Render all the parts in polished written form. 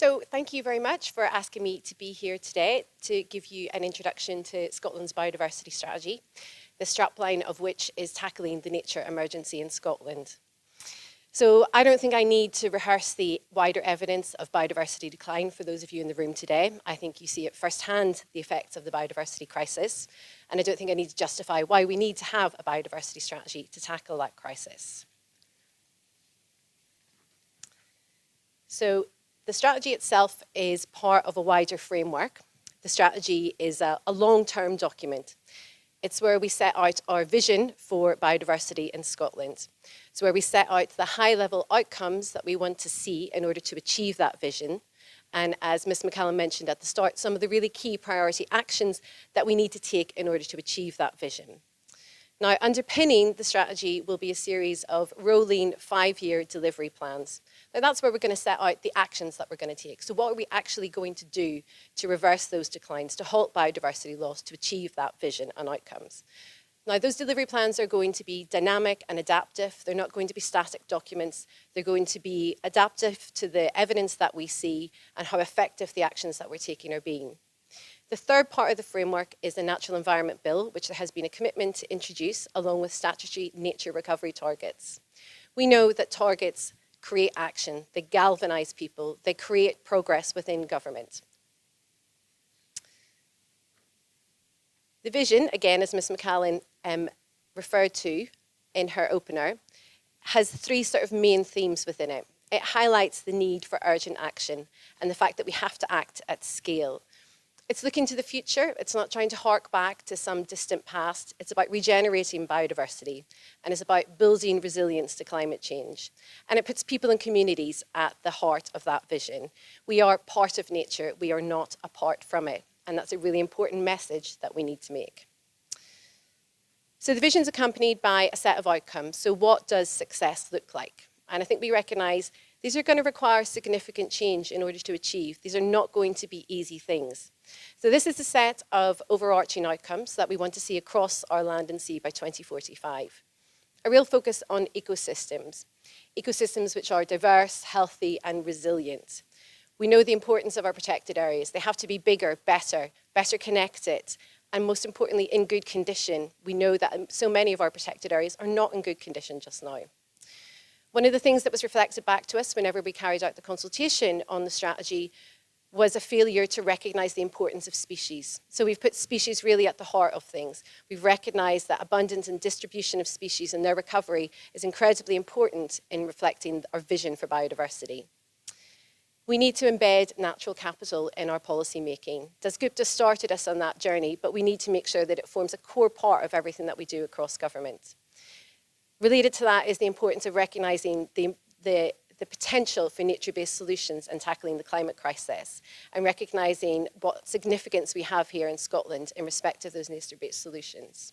So thank you very much for asking me to be here today to give you an introduction to Scotland's biodiversity strategy, the strapline of which is tackling the nature emergency in Scotland. So I don't think I need to rehearse the wider evidence of biodiversity decline for those of you in the room today. I think you see at firsthand the effects of the biodiversity crisis, and I don't think I need to justify why we need to have a biodiversity strategy to tackle that crisis. So the strategy itself is part of a wider framework. The strategy is a long-term document. It's where we set out our vision for biodiversity in Scotland. It's where we set out the high-level outcomes that we want to see in order to achieve that vision. And as Ms. McCann mentioned at the start, some of the really key priority actions that we need to take in order to achieve that vision. Now, underpinning the strategy will be a series of rolling 5-year delivery plans. Now, that's where we're going to set out the actions that we're going to take. So what are we actually going to do to reverse those declines, to halt biodiversity loss, to achieve that vision and outcomes? Now, those delivery plans are going to be dynamic and adaptive. They're not going to be static documents. They're going to be adaptive to the evidence that we see and how effective the actions that we're taking are being. The third part of the framework is the Natural Environment Bill, which there has been a commitment to introduce along with statutory nature recovery targets. We know that targets create action, they galvanise people, they create progress within government. The vision, again, as Ms. McCann referred to in her opener, has 3 sort of main themes within it. It highlights the need for urgent action and the fact that we have to act at scale. It's looking to the future. It's not trying to hark back to some distant past. It's about regenerating biodiversity, and it's about building resilience to climate change. And it puts people and communities at the heart of that vision. We are part of nature. We are not apart from it. And that's a really important message that we need to make. So the vision is accompanied by a set of outcomes. So what does success look like? And I think we recognise these are going to require significant change in order to achieve. These are not going to be easy things. So this is a set of overarching outcomes that we want to see across our land and sea by 2045. A real focus on ecosystems. Ecosystems which are diverse, healthy and resilient. We know the importance of our protected areas. They have to be bigger, better connected, and most importantly, in good condition. We know that so many of our protected areas are not in good condition just now. One of the things that was reflected back to us whenever we carried out the consultation on the strategy was a failure to recognise the importance of species. So we've put species really at the heart of things. We've recognised that abundance and distribution of species and their recovery is incredibly important in reflecting our vision for biodiversity. We need to embed natural capital in our policy making. Dasgupta started us on that journey, but we need to make sure that it forms a core part of everything that we do across government. Related to that is the importance of recognising the potential for nature-based solutions and tackling the climate crisis, and recognising what significance we have here in Scotland in respect of those nature-based solutions.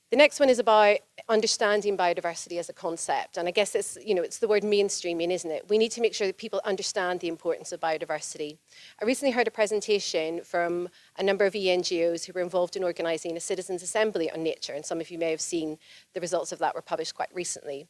The next one is about understanding biodiversity as a concept, and I guess it's the word mainstreaming, isn't it? We need to make sure that people understand the importance of biodiversity. I recently heard a presentation from a number of NGOs who were involved in organising a citizens' assembly on nature, and some of you may have seen the results of that were published quite recently.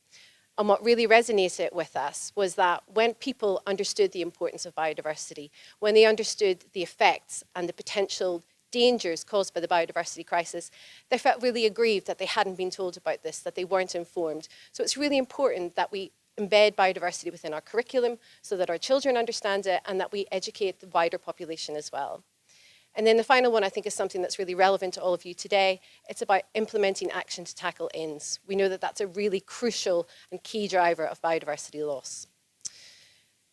And what really resonated with us was that when people understood the importance of biodiversity, when they understood the effects and the potential dangers caused by the biodiversity crisis, they felt really aggrieved that they hadn't been told about this, that they weren't informed. So it's really important that we embed biodiversity within our curriculum so that our children understand it and that we educate the wider population as well. And then the final one, I think, is something that's really relevant to all of you today. It's about implementing action to tackle ends. We know that that's a really crucial and key driver of biodiversity loss.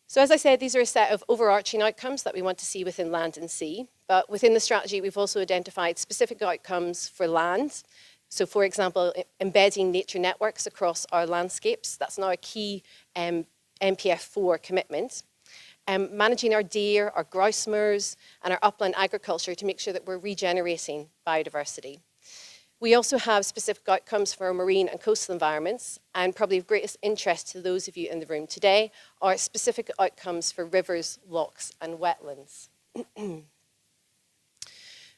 So as I said, these are a set of overarching outcomes that we want to see within land and sea. But within the strategy, we've also identified specific outcomes for land. So for example, embedding nature networks across our landscapes. That's now a key NPF4 commitment. Managing our deer, our grouse moors, and our upland agriculture to make sure that we're regenerating biodiversity. We also have specific outcomes for our marine and coastal environments, and probably of greatest interest to those of you in the room today are specific outcomes for rivers, lochs, and wetlands.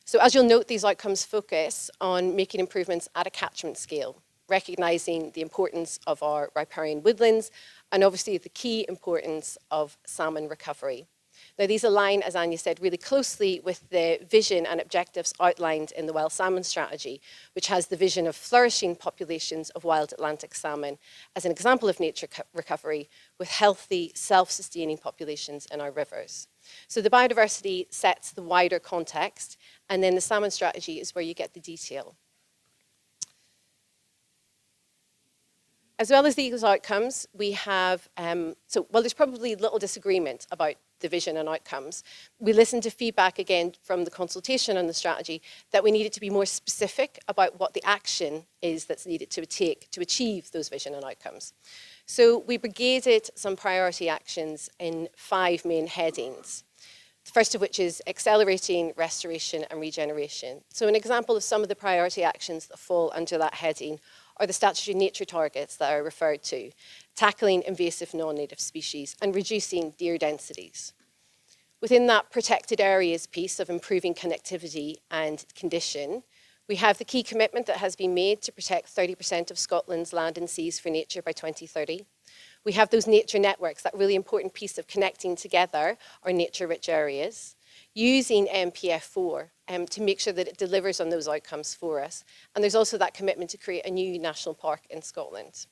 So as you'll note, these outcomes focus on making improvements at a catchment scale, recognising the importance of our riparian woodlands, and obviously the key importance of salmon recovery. Now, these align, as Antje said, really closely with the vision and objectives outlined in the Wild Salmon Strategy, which has the vision of flourishing populations of wild Atlantic salmon as an example of nature recovery with healthy, self-sustaining populations in our rivers. So the biodiversity sets the wider context, and then the salmon strategy is where you get the detail. As well as these outcomes, we have, while there's probably little disagreement about the vision and outcomes, we listened to feedback again from the consultation on the strategy that we needed to be more specific about what the action is that's needed to take to achieve those vision and outcomes. So we brigaded some priority actions in 5 main headings. The first of which is accelerating restoration and regeneration. So an example of some of the priority actions that fall under that heading are the statutory nature targets that I referred to, tackling invasive non-native species and reducing deer densities. Within that protected areas piece of improving connectivity and condition, we have the key commitment that has been made to protect 30% of Scotland's land and seas for nature by 2030. We have those nature networks, that really important piece of connecting together our nature-rich areas, using MPF4 to make sure that it delivers on those outcomes for us. And there's also that commitment to create a new national park in Scotland.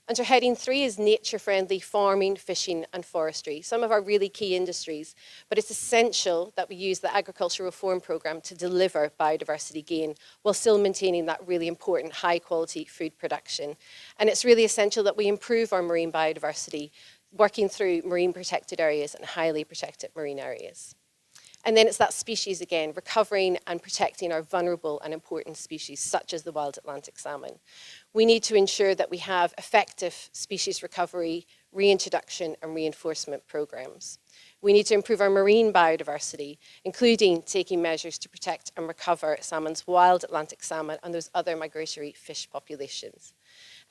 Under heading 3 is nature-friendly farming, fishing and forestry, some of our really key industries, but it's essential that we use the agricultural reform programme to deliver biodiversity gain while still maintaining that really important high-quality food production. And it's really essential that we improve our marine biodiversity, working through marine protected areas and highly protected marine areas. And then it's that species again, recovering and protecting our vulnerable and important species, such as the wild Atlantic salmon. We need to ensure that we have effective species recovery, reintroduction and reinforcement programs. We need to improve our marine biodiversity, including taking measures to protect and recover salmon's wild Atlantic salmon and those other migratory fish populations.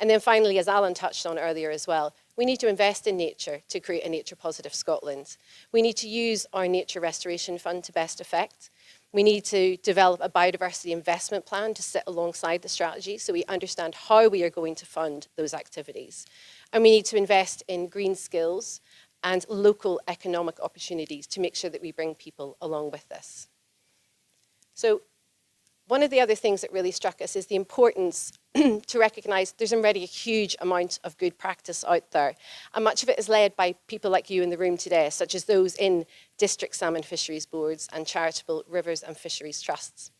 And then finally, as Alan touched on earlier as well, we need to invest in nature to create a nature-positive Scotland. We need to use our Nature Restoration Fund to best effect. We need to develop a biodiversity investment plan to sit alongside the strategy so we understand how we are going to fund those activities. And we need to invest in green skills and local economic opportunities to make sure that we bring people along with us. So one of the other things that really struck us is the importance to recognise there's already a huge amount of good practice out there. And much of it is led by people like you in the room today, such as those in district salmon fisheries boards and charitable rivers and fisheries trusts.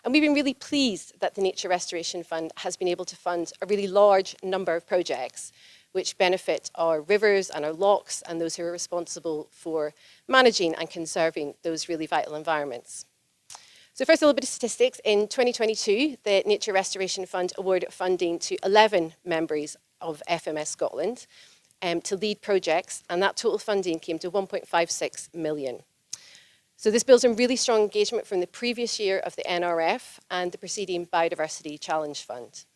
And we've been really pleased that the Nature Restoration Fund has been able to fund a really large number of projects which benefit our rivers and our lochs and those who are responsible for managing and conserving those really vital environments. So first, a little bit of statistics. In 2022, the Nature Restoration Fund awarded funding to 11 members of FMS Scotland to lead projects, and that total funding came to 1.56 million. So this builds on really strong engagement from the previous year of the NRF and the preceding Biodiversity Challenge Fund.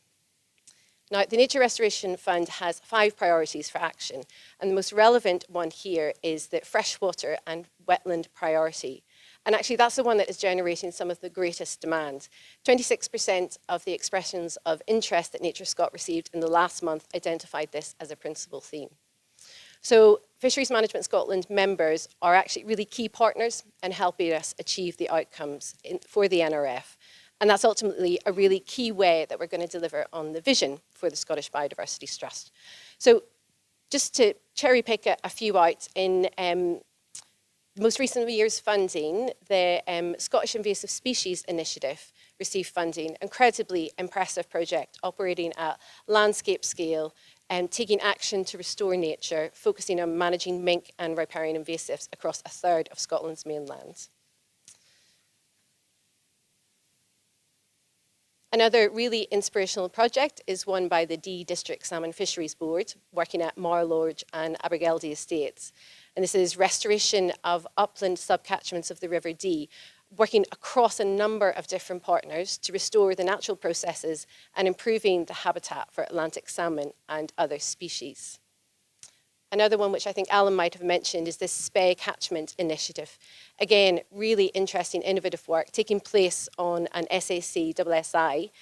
Now, the Nature Restoration Fund has 5 priorities for action, and the most relevant one here is the freshwater and wetland priority. And actually, that's the one that is generating some of the greatest demand. 26% of the expressions of interest that Nature Scot received in the last month identified this as a principal theme. So Fisheries Management Scotland members are actually really key partners in helping us achieve the outcomes for the NRF. And that's ultimately a really key way that we're going to deliver on the vision for the Scottish Biodiversity Trust. So just to cherry pick a few out, in most recent year's funding, the Scottish Invasive Species Initiative received funding, incredibly impressive project operating at landscape scale and taking action to restore nature, focusing on managing mink and riparian invasives across a third of Scotland's mainland. Another really inspirational project is one by the Dee District Salmon Fisheries Board, working at Marlodge and Abergeldy Estates. And this is restoration of upland subcatchments of the River Dee, working across a number of different partners to restore the natural processes and improving the habitat for Atlantic salmon and other species. Another one which I think Alan might have mentioned is this Spey Catchment Initiative. Again, really interesting, innovative work taking place on an SAC/SSI,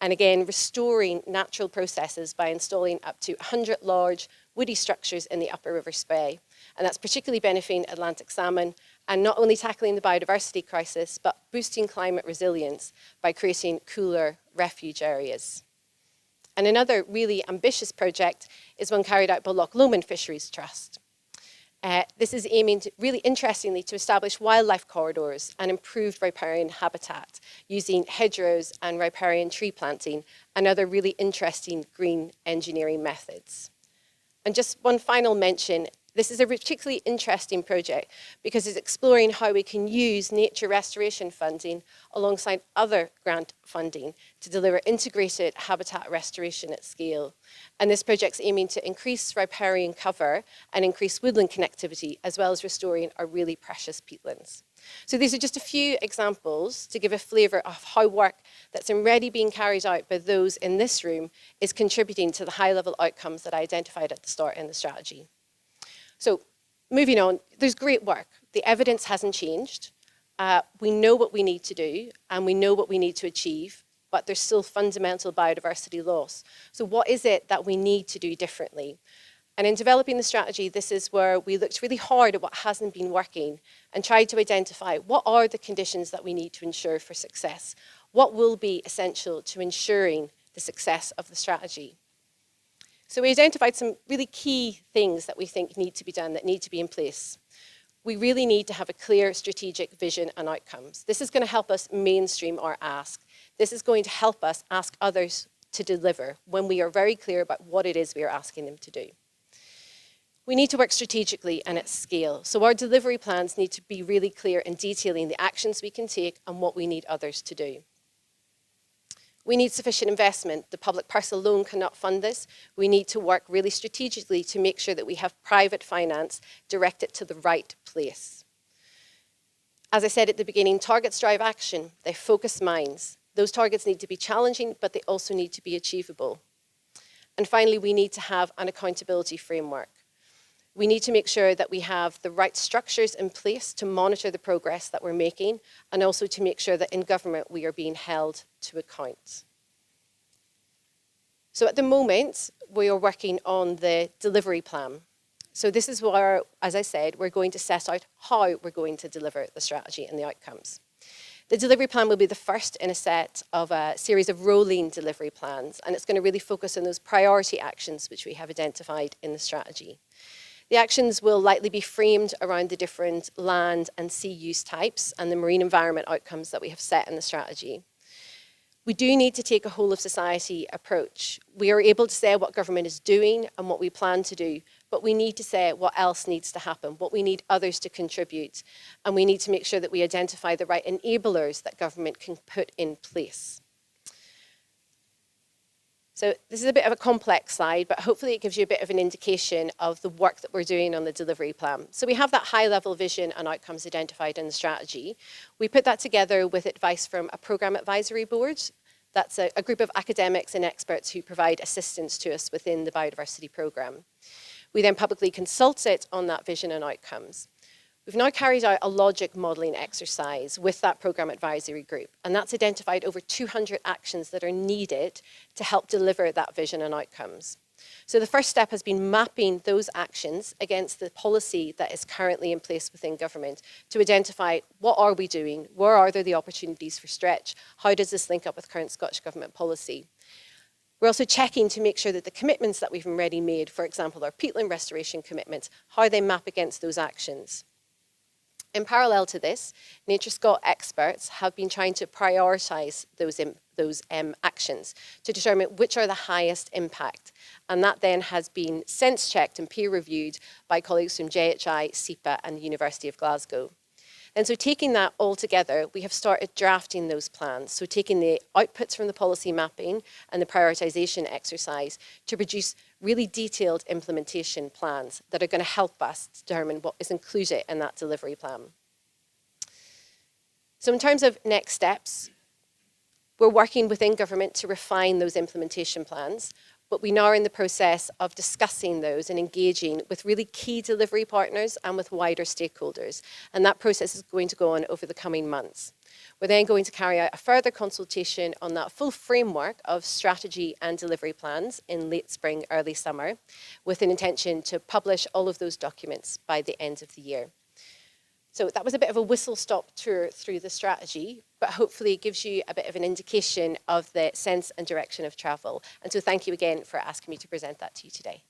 and again, restoring natural processes by installing up to 100 large woody structures in the upper River Spey. And that's particularly benefiting Atlantic salmon and not only tackling the biodiversity crisis, but boosting climate resilience by creating cooler refuge areas. And another really ambitious project is one carried out by Loch Lomond Fisheries Trust. This is aiming to, really interestingly, to establish wildlife corridors and improved riparian habitat using hedgerows and riparian tree planting and other really interesting green engineering methods. And just one final mention, this is a particularly interesting project because it's exploring how we can use nature restoration funding alongside other grant funding to deliver integrated habitat restoration at scale. And this project's aiming to increase riparian cover and increase woodland connectivity, as well as restoring our really precious peatlands. So these are just a few examples to give a flavour of how work that's already being carried out by those in this room is contributing to the high-level outcomes that I identified at the start in the strategy. So moving on, there's great work. The evidence hasn't changed. We know what we need to do and we know what we need to achieve, but there's still fundamental biodiversity loss. So what is it that we need to do differently? And in developing the strategy, this is where we looked really hard at what hasn't been working and tried to identify what are the conditions that we need to ensure for success? What will be essential to ensuring the success of the strategy? So we identified some really key things that we think need to be done, that need to be in place. We really need to have a clear strategic vision and outcomes. This is going to help us mainstream our ask. This is going to help us ask others to deliver when we are very clear about what it is we are asking them to do. We need to work strategically and at scale. So our delivery plans need to be really clear in detailing the actions we can take and what we need others to do. We need sufficient investment. The public purse alone cannot fund this. We need to work really strategically to make sure that we have private finance directed to the right place. As I said at the beginning, targets drive action. They focus minds. Those targets need to be challenging, but they also need to be achievable. And finally, we need to have an accountability framework. We need to make sure that we have the right structures in place to monitor the progress that we're making, and also to make sure that in government we are being held to account. So at the moment, we are working on the delivery plan. So this is where, as I said, we're going to set out how we're going to deliver the strategy and the outcomes. The delivery plan will be the first in a set of a series of rolling delivery plans, and it's going to really focus on those priority actions which we have identified in the strategy. The actions will likely be framed around the different land and sea use types and the marine environment outcomes that we have set in the strategy. We do need to take a whole of society approach. We are able to say what government is doing and what we plan to do, but we need to say what else needs to happen, what we need others to contribute, and we need to make sure that we identify the right enablers that government can put in place. So this is a bit of a complex slide, but hopefully it gives you a bit of an indication of the work that we're doing on the delivery plan. So we have that high-level vision and outcomes identified in the strategy. We put that together with advice from a programme advisory board. That's a group of academics and experts who provide assistance to us within the biodiversity programme. We then publicly consulted on that vision and outcomes. We've now carried out a logic modelling exercise with that programme advisory group, and that's identified over 200 actions that are needed to help deliver that vision and outcomes. So the first step has been mapping those actions against the policy that is currently in place within government to identify what are we doing, where are there the opportunities for stretch, how does this link up with current Scottish Government policy. We're also checking to make sure that the commitments that we've already made, for example, our peatland restoration commitments, how they map against those actions. In parallel to this, NatureScot experts have been trying to prioritise those actions to determine which are the highest impact. And that then has been sense-checked and peer-reviewed by colleagues from JHI, SEPA and the University of Glasgow. And so taking that all together, we have started drafting those plans. So taking the outputs from the policy mapping and the prioritisation exercise to produce really detailed implementation plans that are going to help us determine what is included in that delivery plan. So in terms of next steps, we're working within government to refine those implementation plans, but we now are in the process of discussing those and engaging with really key delivery partners and with wider stakeholders. And that process is going to go on over the coming months. We're then going to carry out a further consultation on that full framework of strategy and delivery plans in late spring, early summer, with an intention to publish all of those documents by the end of the year. So that was a bit of a whistle-stop tour through the strategy, but hopefully it gives you a bit of an indication of the sense and direction of travel. And so thank you again for asking me to present that to you today.